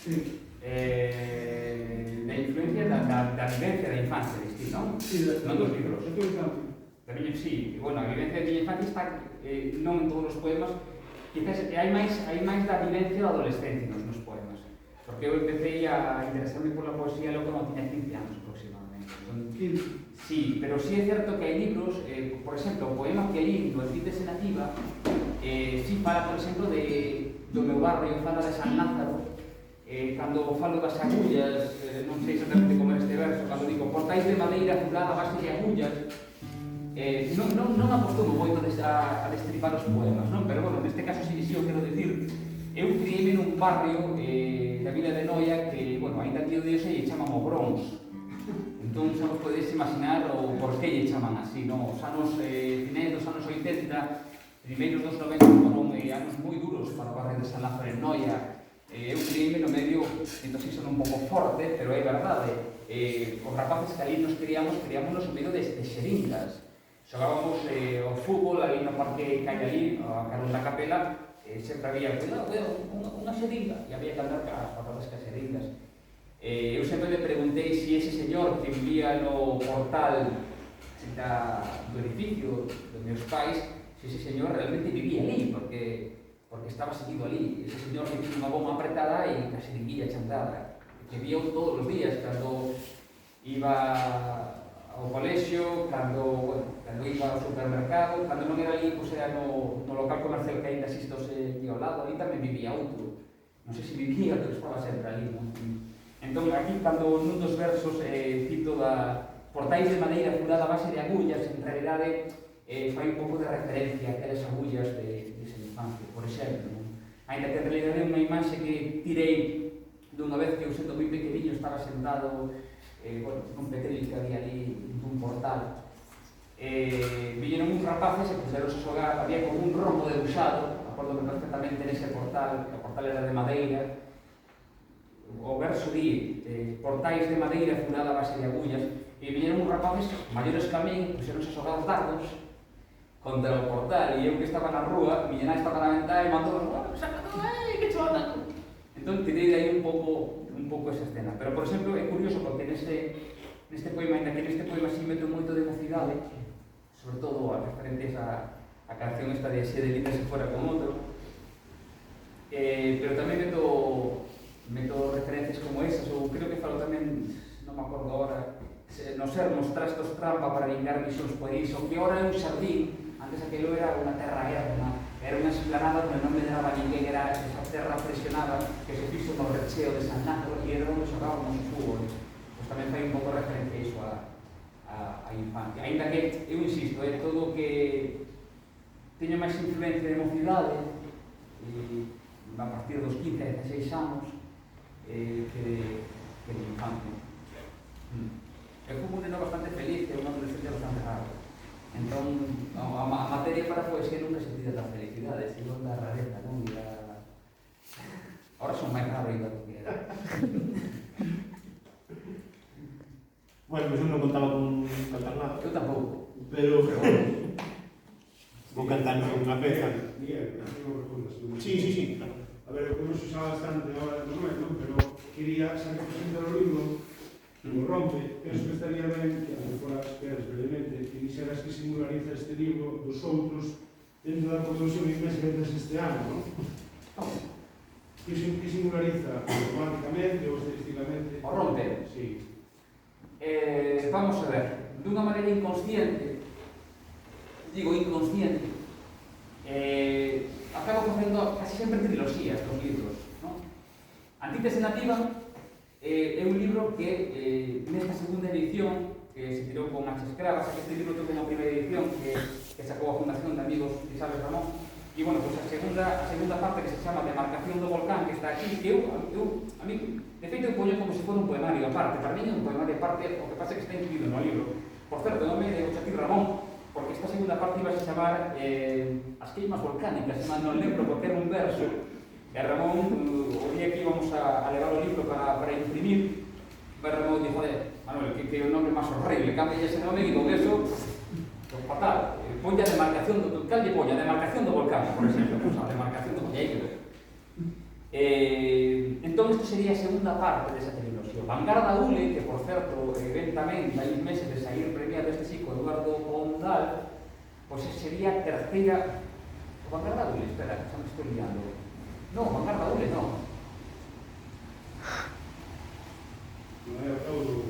Da influencia da vivencia da infancia, distí, non? Non dos libros. Da miña, sí, bueno, a vivencia da miña infancia está non en todos os poemas, quizás hai máis da vivencia da adolescencia nos poemas, porque eu empecé a interesarme pola poesía logo cando tiña 15 anos aproximadamente. Sí, pero sí é certo que hai libros, por exemplo, o poema que li do Antítesis Nativa, sí fala, por exemplo, do meu barrio, fala de San Lázaro, cando falo das agullas, non sei exactamente como é este verso, cando digo portais de madeira azulada a base de agullas, non acostumo moito a destripar os poemas, non? Pero, bueno, neste caso sí eu quero dicir, eu criei nun barrio da vila de Noia que, bueno, ainda tío de hoxe lle chaman o Bronx. Entón, xa vos podedes imaginar o por que lle chaman así, non? Os anos finais dos anos 80, primeiros dos 90 foron anos moi duros para o barrio de San Lázaro en Noia. Eu criei no medio, entón si son un pouco forte, pero é verdade. Os rapaces que ali nos criámonos no medio de xeringas. Xogábamos ao fútbol ali no parque que hai ali, a carón da capela, sempre había unha xeringa, e había que andar as patadas que as xeringas. Eu sempre me preguntei se ese señor que vivía no portal do edificio dos meus pais, se ese señor realmente vivía ali, porque estaba seguido ali. Ese señor que tiene unha bomba apretada e a xeringuilla chantada, que vía todos os días, cando iba ao colexio, cando iba ao supermercado, cando non era ali, pois era no local comercial que ainda existe ao lado, ali tamén vivía outro. Non sei se vivía, pero estaba sempre ali, non? Entón, aquí, cando nun dos versos cito da portais de madeira furada a base de agullas, en realidade fai un pouco de referencia a aquelas agullas de esa infancia, por exemplo. Ainda que en realidade é unha imaxe que tirei dunha vez que eu sendo moi pequeniño estaba sentado nun pequeno que había ali dun portal. Viñeron uns rapaces e puseron a xogar, había como un rombo debuxado, acordo perfectamente nese portal, que o portal era de madeira. O verso di portais de madeira furada a base de agullas, e viñeron uns rapaces maiores que a min, puseronse a xogar os dardos contra o portal, e eu que estaba na rúa, miña nai estaba na ventana e mandou sacado, que chota! Entón tirei de aí un pouco esa escena. Pero, por exemplo, é curioso porque neste poema, ainda que neste poema si meto moito de mocidade, sobre todo a referentes a canción esta de Así de linda se fuera con outro, pero tamén meto referencias como esas, ou creo que falo tamén, non me acordo agora, nos sermos trastos trampa para vingar misións pueris, o que ora é un xardín. Antes aquilo era unha terra erma, era unha esplanada onde non me daba ninguén, era esa terra presionada que se fixo no recheo de San Lázaro e era onde xogábamos o fútbol. Pois tamén fai un pouco referencia a iso a infancia. Ainda que, eu insisto, é todo que teño máis influencia de mocidade, a partir dos 15 a 16 anos, que de infancia. Eu fui un neno bastante feliz, que é un adolescente bastante raro. Entón, a materia para a poesía nunca se pide da felicidade, sino da rareza, non? Ahora son máis raro ainda do que era. Bueno, pois eu non contaba con cantar nada. Eu tampouco. Pero vou cantar unha peza. Miguel, Sí. A ver, eu non se usaba bastante agora no momento, pero quería saber que presentar o libro, o Rompe, penso que estaría ben, que a mejor as peras brevemente, que dixeras que singulariza este libro dos outros dentro da produción inmensa que tens este ano, non? Que singulariza románticamente ou estilísticamente? O Rompe? Sí. Vamos a ver, dunha maneira inconsciente, acabo facendo casi sempre trilogías dos libros, non? Antítesis Nativa é un libro que nesta segunda edición que se tirou con H. Escravas, este libro tuvo unha primeira edición que sacou a Fundación de Amigos de Isabel Ramón, e, bueno, pues a segunda parte que se chama Demarcación do Volcán, que está aquí, que a mí, de feito, eu poño como se fora un poemario aparte. Para mí é un poemario aparte, o que pasa é que está incluído no libro. Por certo, o nome é o Chaquín Ramón, porque esta segunda parte iba a se chamar As queimas volcánicas, non lembro, porque era un verso. E Ramón, o día que íbamos a levar o libro para imprimir, Ramón dixo, Manuel, que é o nome máis horrible, cambia ese nome e con eso, pues fatal. Ponlle a demarcación do volcán, lle poña a demarcación do volcán, por exemplo, a demarcación do volcán. Entón, Entón, isto sería a segunda parte desa triloxía. Vanguarda Ule, que, por certo, ven tamén, hai uns meses de sair premiado este chico, Eduardo Pondal, pois sería a terceira... O Vanguarda Ule, espera, que xa me estou liando. No, Vanguarda Ule, no.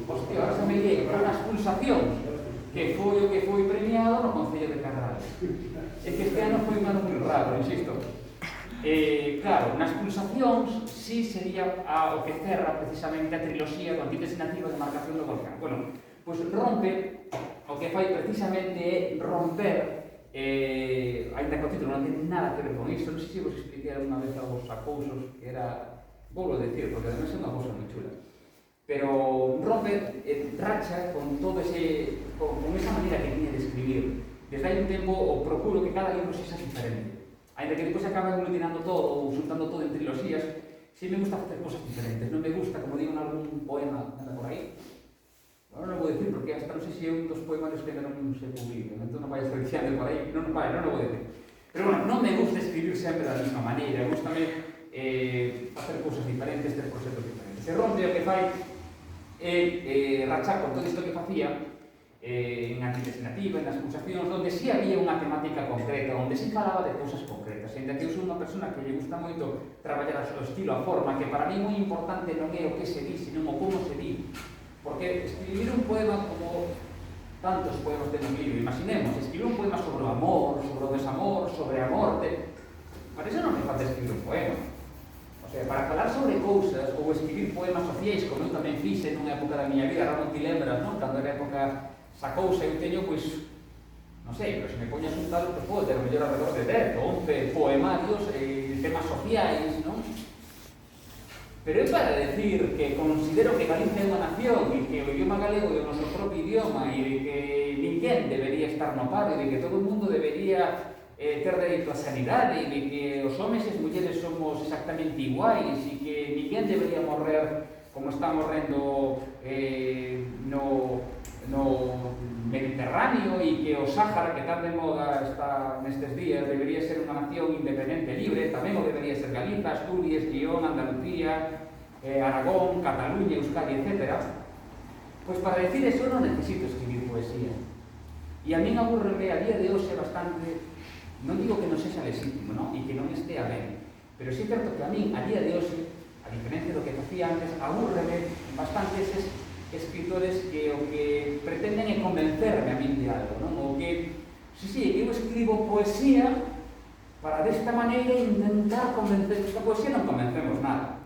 Hostia, ahora se me llega con as pulsacións, que foi o que foi premiado no Concello de Carral. É que este ano foi un ano moi raro, insisto. Claro, nas pulsacións sí sería o que cerra precisamente a triloxía do Antítesis Nativa de Marcación do Volcán. Bueno, pois rompe, o que fai precisamente é romper, ainda que o título non ten nada que ver con isto, non sei se vos expliquei alguna vez aos acousos, que era, vou lo decir, porque además é unha cousa moi chula, pero rompe, racha con todo ese, con esa maneira que tiña de escribir. Desde hai un tempo o procuro que cada libro sexa diferente. Ainda que depois acabe aglutinando todo ou xuntando todo en triloxías, si me gusta facer cosas diferentes. Non me gusta, como digo en algún poema anda por aí, agora non vou dicir, porque hasta non sei se é un dos poemarios que ainda non se publica, entón non vai a estar diciendo por aí, non vou dicir. Pero bueno, non me gusta escribir sempre da mesma maneira, gustame facer cousas diferentes, ter proxectos diferentes. Se rompe o que fai é rachar con todo isto que facía en Antítesis Nativa, en as pulsacións, onde sí había unha temática concreta, onde sí falaba de cousas concretas. Ainda que eu sou unha persona que lle gusta moito traballar o estilo, a forma, que para mí moi importante non é o que se di, sino o como se di. Porque escribir un poema como tantos poemas de un libro, imaginemos, escribir un poema sobre o amor, sobre o desamor, sobre a morte, para iso non me falta escribir un poema. O sea, para falar sobre cousas ou escribir poemas sociais, como eu tamén fixe nunha época da miña vida, Ramón, ti lembras, non? Cando era época esa cousa, eu teño, pois, non sei, pero se me poño a xuntar, pois pode ter o mellor alrededor de 10 ou 11 poemarios, temas sociais, non? Pero é para decir que considero que Galicia é unha nación e que o idioma galego é o noso propio idioma e de que ninguén debería estar no paro e de que todo o mundo debería ter dereito a sanidade e de que os homes e as mulleres somos exactamente iguais e que ninguén debería morrer como está morrendo no Mediterráneo e que o Sáhara, que tan de moda está nestes días, debería ser unha nación independente libre, tamén o debería ser Galiza, Asturias, León, Andalucía, Aragón, Cataluña, Euskadi, etc. Pois para decir eso non necesito escribir poesía. E a min aburreme a día de hoxe bastante, non digo que non sexa legítimo, non? E que non estea ben, pero sí é certo que a min a día de hoxe, a diferencia do que facía antes, aburreme bastante eses escritores que o que pretenden é convencerme a min de algo, non? O que, que eu escribo poesía para desta maneira intentar convencer, que a poesía non convencemos nada,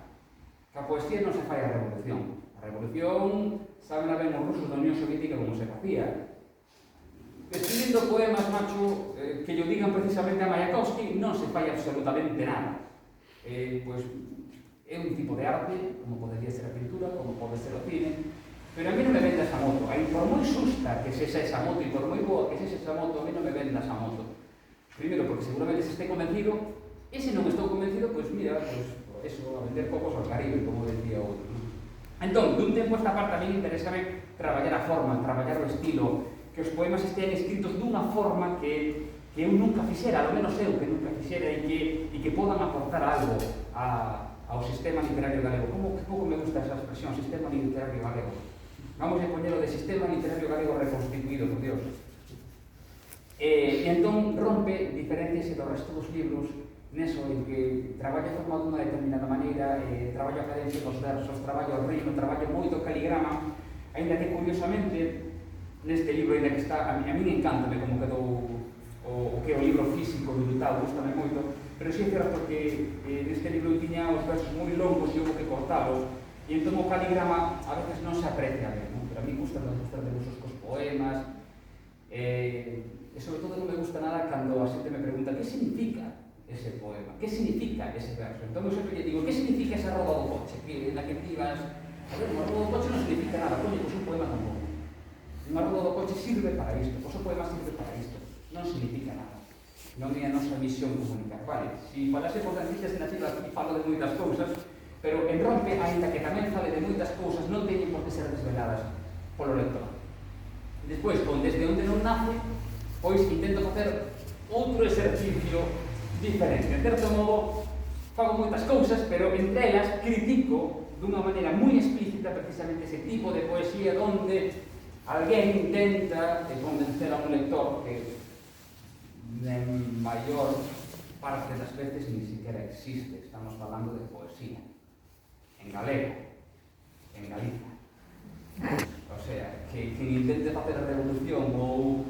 que a poesía non se fai a revolución. A revolución, saben ben os rusos da Unión Soviética como se facía. Escribindo poemas, macho, que lle digan precisamente a Mayakovsky, non se fai absolutamente nada. Pois é un tipo de arte, como podería ser a pintura, como pode ser o cine, pero a mí non me venda esa moto. Aí, por moi xusta que sexa esa moto e por moi boa que sexa esa moto, a mí non me venda esa moto. Primeiro, porque seguramente se este convencido, e se non estou convencido, pois mira, pois eso, a vender cocos ao Caribe, como decía outro. Entón, dun tempo esta parte a mí interésame traballar a forma, traballar o estilo, que os poemas estean escritos dunha forma que eu nunca fixera, ao menos eu que nunca fixera, e que podan aportar algo ao sistema literario galego. Como que pouco me gusta esa expresión, sistema literario galego. Vamos a poñelo de sistema literario galego reconstituído, por Dios. E entón rompe, diferenciase do resto dos libros, neso en que traballa formado dunha determinada maneira, traballo a cadencia dos versos, traballo o ritmo, traballo moito o caligrama, aínda que curiosamente neste libro, aínda que está, a mí encántame como quedou o que é o libro físico, digital, gustame moito, pero sí é certo que neste libro eu tiña os versos moi longos e houve que cortalos, e entón o caligrama a veces non se aprecia ben, non? Pero a mí gusta de usos cos poemas, e sobre todo non me gusta nada cando a xente me pregunta que significa ese poema, que significa ese verso. Entón eu sempre lle digo, que significa esa roda do coche, que na que ti vas, a ver, unha roda do coche non significa nada, coño, pois un poema tampouco. Unha roda do coche sirve para isto, pois o poema sirve para isto, non significa nada. Non é a nosa misión comunicar, vale? Se falase por Antítesis Nativa, aquí falo de moitas cousas, pero en Rompe, aínda que tamén fale de moitas cousas, non teñen por que ser desveladas polo lector. Despois, con Desde onde non nace, pois intento facer outro exercicio diferente. En certo modo, fago moitas cousas, pero entre elas critico dunha maneira moi explícita precisamente ese tipo de poesía onde alguén intenta convencer a un lector que en maior parte das veces ni siquiera existe. Estamos falando de poesía en galego, en Galiza. O sea, que quien intente facer a revolución ou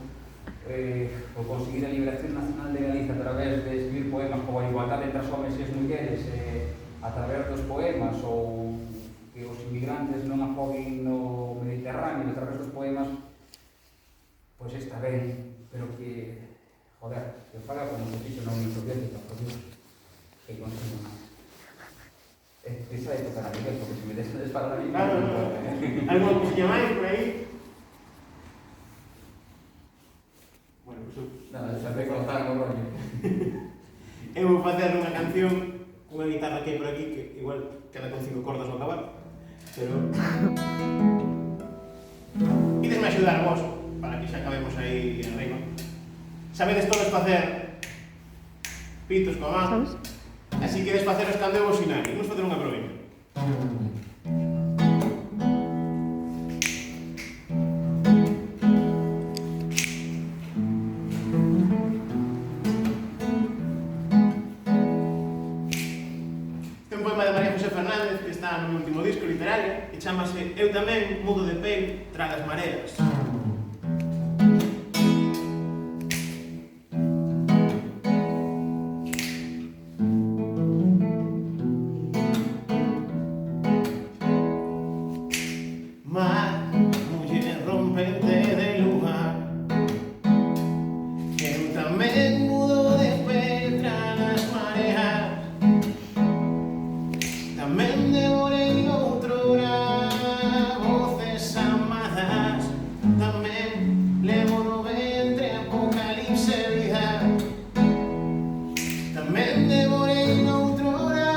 conseguir a liberación nacional de Galiza a través de escribir poemas como a igualdade entre as homes e as mulleres a través dos poemas, ou que os inmigrantes non afoguen no Mediterráneo a través dos poemas, pois está ben, pero que, joder, que faga como se fixo na Unión Soviética, por Dios, que consigo máis. Esa é tocar a Miguel, porque se me deixan disparar a mí... Claro, algo cosilla máis por aí? Bueno, pues Nada, xa te cortar o rollo. eu vou facer unha canción cunha guitarra que hai por aquí que igual queda con 5 cordas ao acabar, pero idesme axudar vos para que xa acabemos aí en rima. Sabedes todos facer pitos coa man, así que desfaceros cando eu vos sinale. Vamos facer unha provinha. Fernández, que está no último disco literario, e chamase Eu tamén mudo de pel tras as mareas. Mar, muller rompente de lugar, eu tamén mudo de pel tras as mareas. Tamén devorei outrora voces amadas, tamén levo no ventre apocalipse e vida. Tamén devorei outrora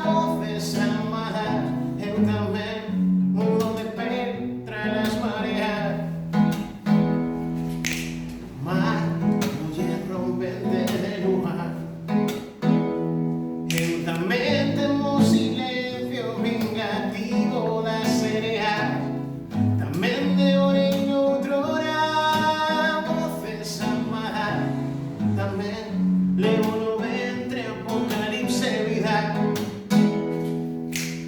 voces amadas, eu tamén mudo de pel tras as mareas. Mar, muller rompente de lugar, eu tamén temo silencio vingativo das sereas. Tamén devorei outrora voces amadas, tamén levo no ventre apocalipse e vida.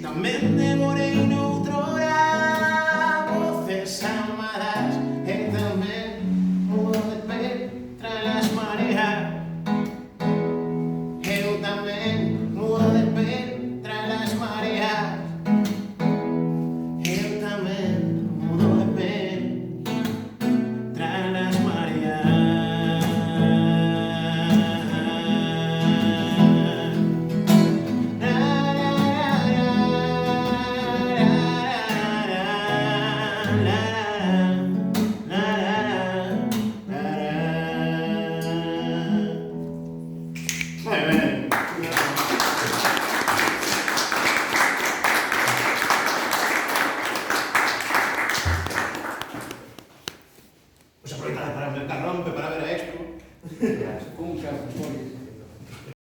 Tamén devorei